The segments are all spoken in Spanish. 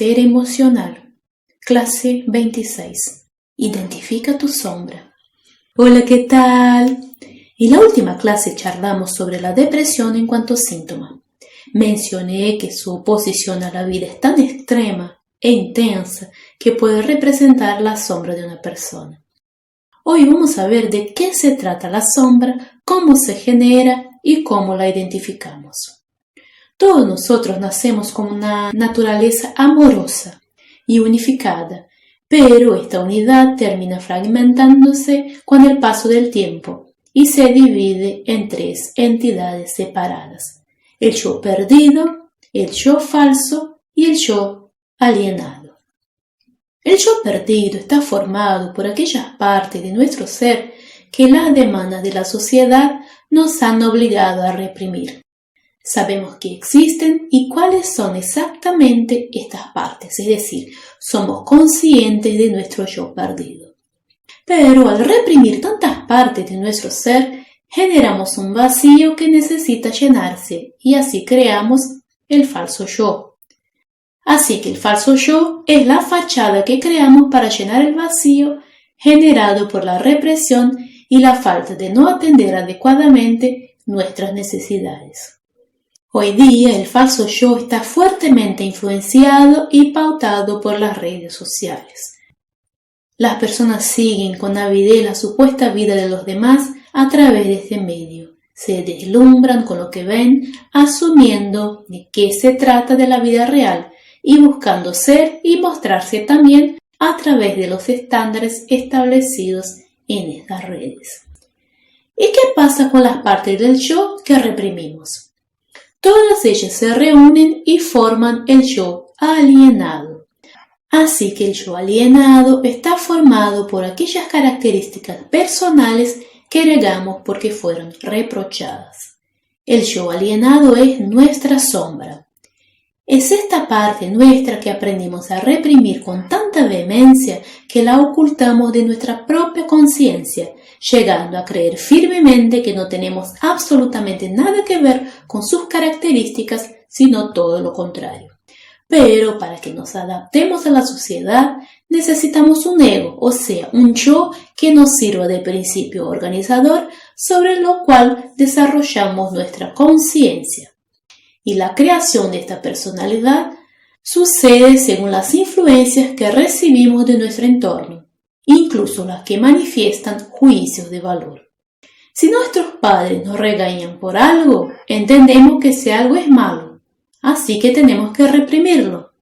Ser emocional. Clase 26. Identifica tu sombra. Hola, ¿qué tal? En la última clase charlamos sobre la depresión en cuanto síntoma. Mencioné que su oposición a la vida es tan extrema e intensa que puede representar la sombra de una persona. Hoy vamos a ver de qué se trata la sombra, cómo se genera y cómo la identificamos. Todos nosotros nacemos con una naturaleza amorosa y unificada, pero esta unidad termina fragmentándose con el paso del tiempo y se divide en tres entidades separadas: el yo perdido, el yo falso y el yo alienado. El yo perdido está formado por aquellas partes de nuestro ser que las demandas de la sociedad nos han obligado a reprimir. Sabemos que existen y cuáles son exactamente estas partes, es decir, somos conscientes de nuestro yo perdido. Pero al reprimir tantas partes de nuestro ser, generamos un vacío que necesita llenarse y así creamos el falso yo. Así que el falso yo es la fachada que creamos para llenar el vacío generado por la represión y la falta de no atender adecuadamente nuestras necesidades. Hoy día el falso yo está fuertemente influenciado y pautado por las redes sociales. Las personas siguen con avidez la supuesta vida de los demás a través de este medio. Se deslumbran con lo que ven, asumiendo de qué se trata de la vida real y buscando ser y mostrarse también a través de los estándares establecidos en estas redes. ¿Y qué pasa con las partes del yo que reprimimos? Todas ellas se reúnen y forman el yo alienado. Así que el yo alienado está formado por aquellas características personales que heredamos porque fueron reprochadas. El yo alienado es nuestra sombra. Es esta parte nuestra que aprendimos a reprimir con tanta vehemencia que la ocultamos de nuestra propia conciencia, llegando a creer firmemente que no tenemos absolutamente nada que ver con sus características, sino todo lo contrario. Pero para que nos adaptemos a la sociedad, necesitamos un ego, o sea, un yo que nos sirva de principio organizador sobre lo cual desarrollamos nuestra conciencia. Y la creación de esta personalidad sucede según las influencias que recibimos de nuestro entorno, incluso las que manifiestan juicios de valor. Si nuestros padres nos regañan por algo, entendemos que ese algo es malo, así que tenemos que reprimirlo.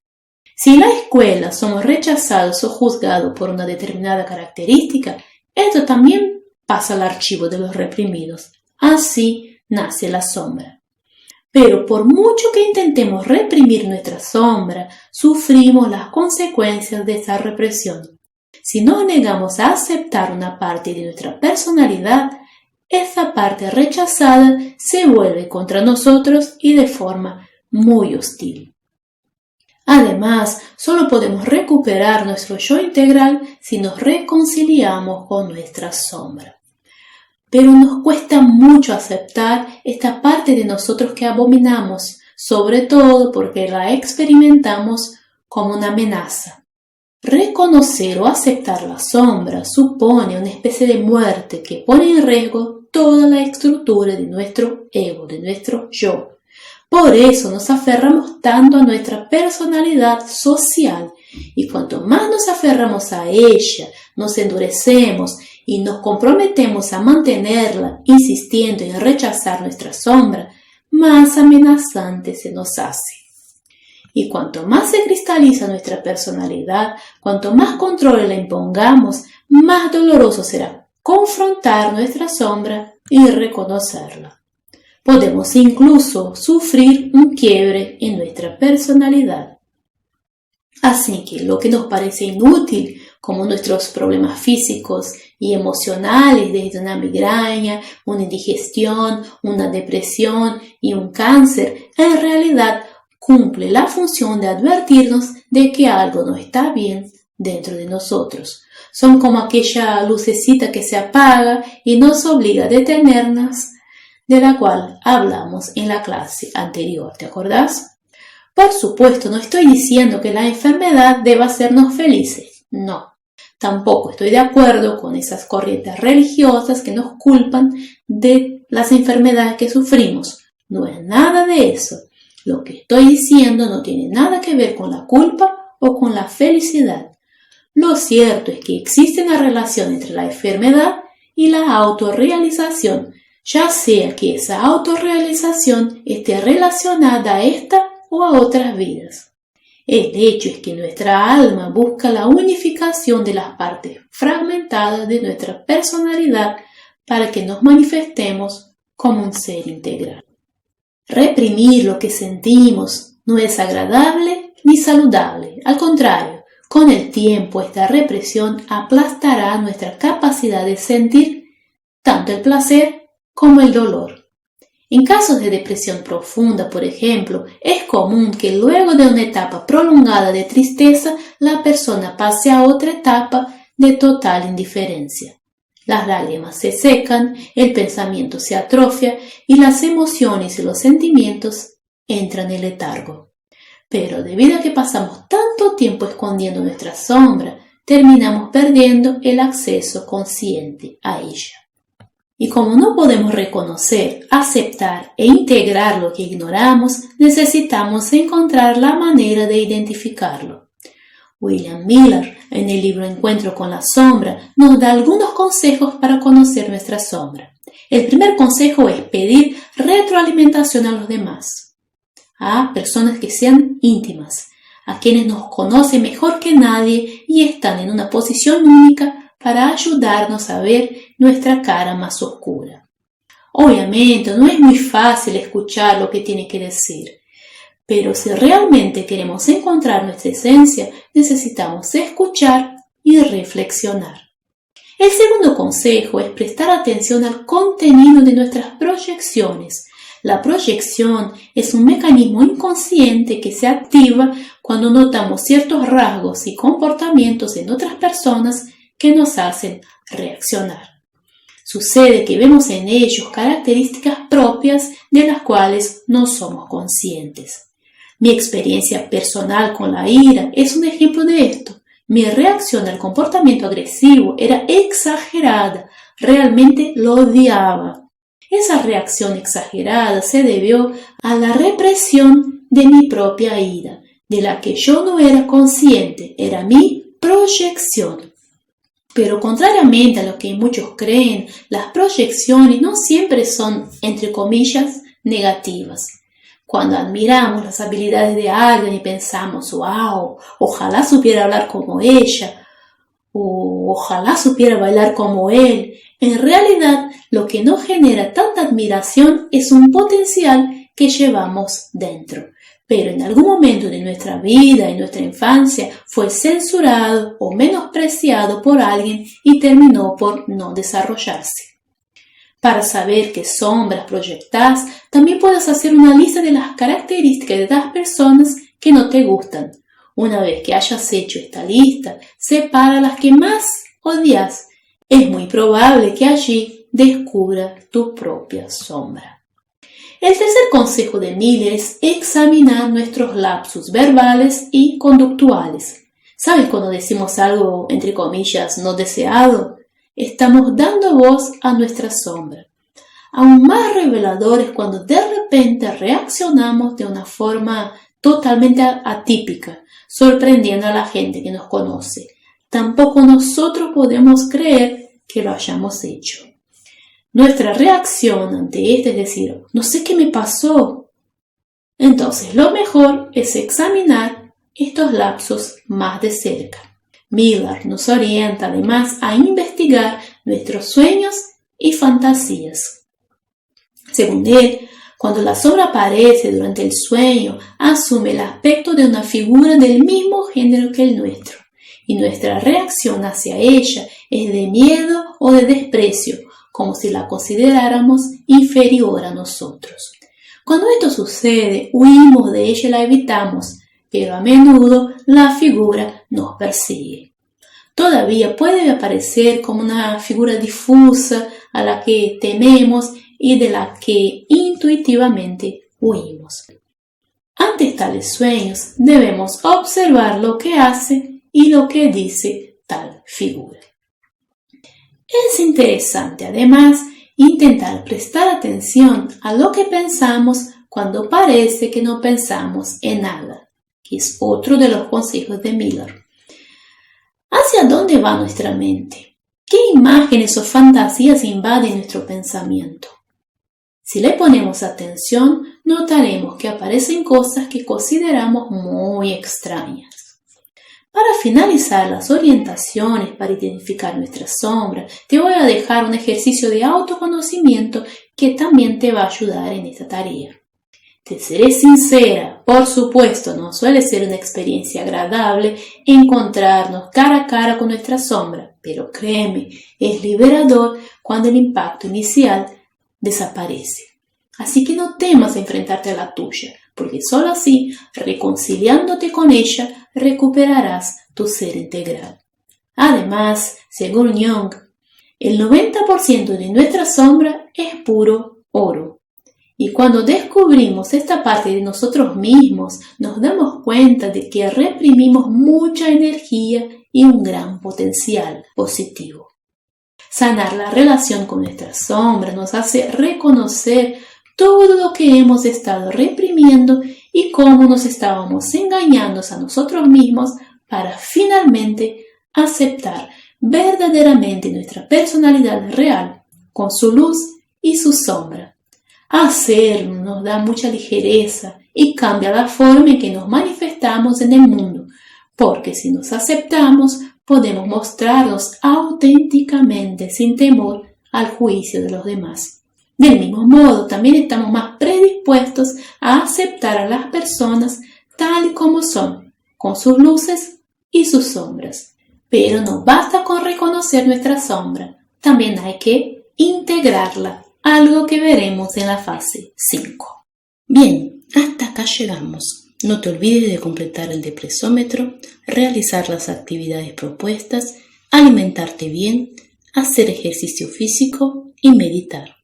Si en la escuela somos rechazados o juzgados por una determinada característica, esto también pasa al archivo de los reprimidos. Así nace la sombra. Pero por mucho que intentemos reprimir nuestra sombra, sufrimos las consecuencias de esa represión. Si nos negamos a aceptar una parte de nuestra personalidad, esa parte rechazada se vuelve contra nosotros y de forma muy hostil. Además, solo podemos recuperar nuestro yo integral si nos reconciliamos con nuestra sombra. Pero nos cuesta mucho aceptar esta parte de nosotros que abominamos, sobre todo porque la experimentamos como una amenaza. Reconocer o aceptar la sombra supone una especie de muerte que pone en riesgo toda la estructura de nuestro ego, de nuestro yo. Por eso nos aferramos tanto a nuestra personalidad social y cuanto más nos aferramos a ella, nos endurecemos y nos comprometemos a mantenerla, insistiendo en rechazar nuestra sombra, más amenazante se nos hace. Y cuanto más se cristaliza nuestra personalidad, cuanto más control la impongamos, más doloroso será confrontar nuestra sombra y reconocerla. Podemos incluso sufrir un quiebre en nuestra personalidad. Así que lo que nos parece inútil, como nuestros problemas físicos y emocionales, desde una migraña, una indigestión, una depresión y un cáncer, en realidad cumple la función de advertirnos de que algo no está bien dentro de nosotros. Son como aquella lucecita que se apaga y nos obliga a detenernos, de la cual hablamos en la clase anterior, ¿te acordás? Por supuesto, no estoy diciendo que la enfermedad deba hacernos felices, no. Tampoco estoy de acuerdo con esas corrientes religiosas que nos culpan de las enfermedades que sufrimos. No es nada de eso. Lo que estoy diciendo no tiene nada que ver con la culpa o con la felicidad. Lo cierto es que existe una relación entre la enfermedad y la autorrealización, ya sea que esa autorrealización esté relacionada a esta o a otras vidas. El hecho es que nuestra alma busca la unificación de las partes fragmentadas de nuestra personalidad para que nos manifestemos como un ser integral. Reprimir lo que sentimos no es agradable ni saludable. Al contrario, con el tiempo esta represión aplastará nuestra capacidad de sentir tanto el placer como el dolor. En casos de depresión profunda, por ejemplo, es común que luego de una etapa prolongada de tristeza, la persona pase a otra etapa de total indiferencia. Las lágrimas se secan, el pensamiento se atrofia y las emociones y los sentimientos entran en letargo. Pero debido a que pasamos tanto tiempo escondiendo nuestra sombra, terminamos perdiendo el acceso consciente a ella. Y como no podemos reconocer, aceptar e integrar lo que ignoramos, necesitamos encontrar la manera de identificarlo. William Miller, en el libro Encuentro con la sombra, nos da algunos consejos para conocer nuestra sombra. El primer consejo es pedir retroalimentación a los demás, a personas que sean íntimas, a quienes nos conocen mejor que nadie y están en una posición única para ayudarnos a ver nuestra cara más oscura. Obviamente no es muy fácil escuchar lo que tiene que decir, pero si realmente queremos encontrar nuestra esencia, necesitamos escuchar y reflexionar. El segundo consejo es prestar atención al contenido de nuestras proyecciones. La proyección es un mecanismo inconsciente que se activa cuando notamos ciertos rasgos y comportamientos en otras personas que nos hacen reaccionar. Sucede que vemos en ellos características propias de las cuales no somos conscientes. Mi experiencia personal con la ira es un ejemplo de esto. Mi reacción al comportamiento agresivo era exagerada, realmente lo odiaba. Esa reacción exagerada se debió a la represión de mi propia ira, de la que yo no era consciente, era mi proyección. Pero contrariamente a lo que muchos creen, las proyecciones no siempre son, entre comillas, negativas. Cuando admiramos las habilidades de alguien y pensamos, wow, ojalá supiera hablar como ella, o ojalá supiera bailar como él, en realidad lo que nos genera tanta admiración es un potencial que llevamos dentro. Pero en algún momento de nuestra vida, en nuestra infancia, fue censurado o menospreciado por alguien y terminó por no desarrollarse. Para saber qué sombras proyectas, también puedes hacer una lista de las características de las personas que no te gustan. Una vez que hayas hecho esta lista, separa las que más odias. Es muy probable que allí descubras tu propia sombra. El tercer consejo de Miller es examinar nuestros lapsus verbales y conductuales. ¿Sabes cuando decimos algo, entre comillas, no deseado? Estamos dando voz a nuestra sombra. Aún más revelador es cuando de repente reaccionamos de una forma totalmente atípica, sorprendiendo a la gente que nos conoce. Tampoco nosotros podemos creer que lo hayamos hecho. Nuestra reacción ante esto es decir, no sé qué me pasó. Entonces lo mejor es examinar estos lapsos más de cerca. Miller nos orienta además a investigar nuestros sueños y fantasías. Según él, cuando la sombra aparece durante el sueño, asume el aspecto de una figura del mismo género que el nuestro, y nuestra reacción hacia ella es de miedo o de desprecio, como si la consideráramos inferior a nosotros. Cuando esto sucede, huimos de ella y la evitamos, pero a menudo la figura nos persigue. Todavía puede aparecer como una figura difusa a la que tememos y de la que intuitivamente huimos. Ante tales sueños debemos observar lo que hace y lo que dice tal figura. Es interesante además intentar prestar atención a lo que pensamos cuando parece que no pensamos en nada, que es otro de los consejos de Miller. ¿Hacia dónde va nuestra mente? ¿Qué imágenes o fantasías invaden nuestro pensamiento? Si le ponemos atención, notaremos que aparecen cosas que consideramos muy extrañas. Para finalizar las orientaciones para identificar nuestra sombra, te voy a dejar un ejercicio de autoconocimiento que también te va a ayudar en esta tarea. Te seré sincera, por supuesto, no suele ser una experiencia agradable encontrarnos cara a cara con nuestra sombra, pero créeme, es liberador cuando el impacto inicial desaparece. Así que no temas enfrentarte a la tuya, porque solo así, reconciliándote con ella, recuperarás tu ser integral. Además, según Jung, el 90% de nuestra sombra es puro oro. Y cuando descubrimos esta parte de nosotros mismos, nos damos cuenta de que reprimimos mucha energía y un gran potencial positivo. Sanar la relación con nuestra sombra nos hace reconocer todo lo que hemos estado reprimiendo y cómo nos estábamos engañando a nosotros mismos para finalmente aceptar verdaderamente nuestra personalidad real, con su luz y su sombra. Hacerlo nos da mucha ligereza y cambia la forma en que nos manifestamos en el mundo, porque si nos aceptamos, podemos mostrarnos auténticamente sin temor al juicio de los demás. Del mismo modo, también estamos más predispuestos a aceptar a las personas tal y como son, con sus luces y sus sombras. Pero no basta con reconocer nuestra sombra, también hay que integrarla, algo que veremos en la fase 5. Bien, hasta acá llegamos. No te olvides de completar el depresómetro, realizar las actividades propuestas, alimentarte bien, hacer ejercicio físico y meditar.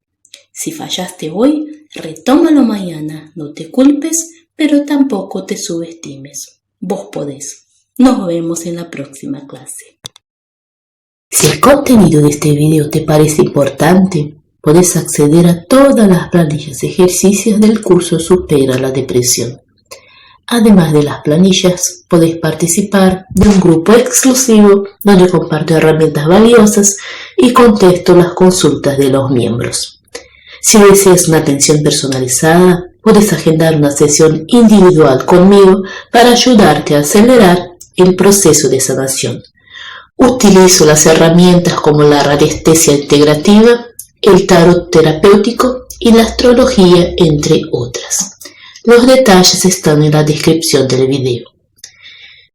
Si fallaste hoy, retómalo mañana. No te culpes, pero tampoco te subestimes. Vos podés. Nos vemos en la próxima clase. Si el contenido de este video te parece importante, podés acceder a todas las planillas y ejercicios del curso Supera la Depresión. Además de las planillas, podés participar de un grupo exclusivo donde comparto herramientas valiosas y contesto las consultas de los miembros. Si deseas una atención personalizada, puedes agendar una sesión individual conmigo para ayudarte a acelerar el proceso de sanación. Utilizo las herramientas como la radiestesia integrativa, el tarot terapéutico y la astrología, entre otras. Los detalles están en la descripción del video.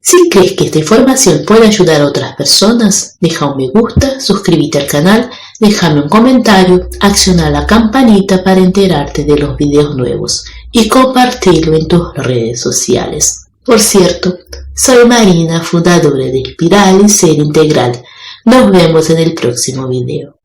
Si crees que esta información puede ayudar a otras personas, deja un me gusta, suscríbete al canal, déjame un comentario, acciona la campanita para enterarte de los videos nuevos y compartirlo en tus redes sociales. Por cierto, soy Marina, fundadora de Espiral y Ser Integral. Nos vemos en el próximo video.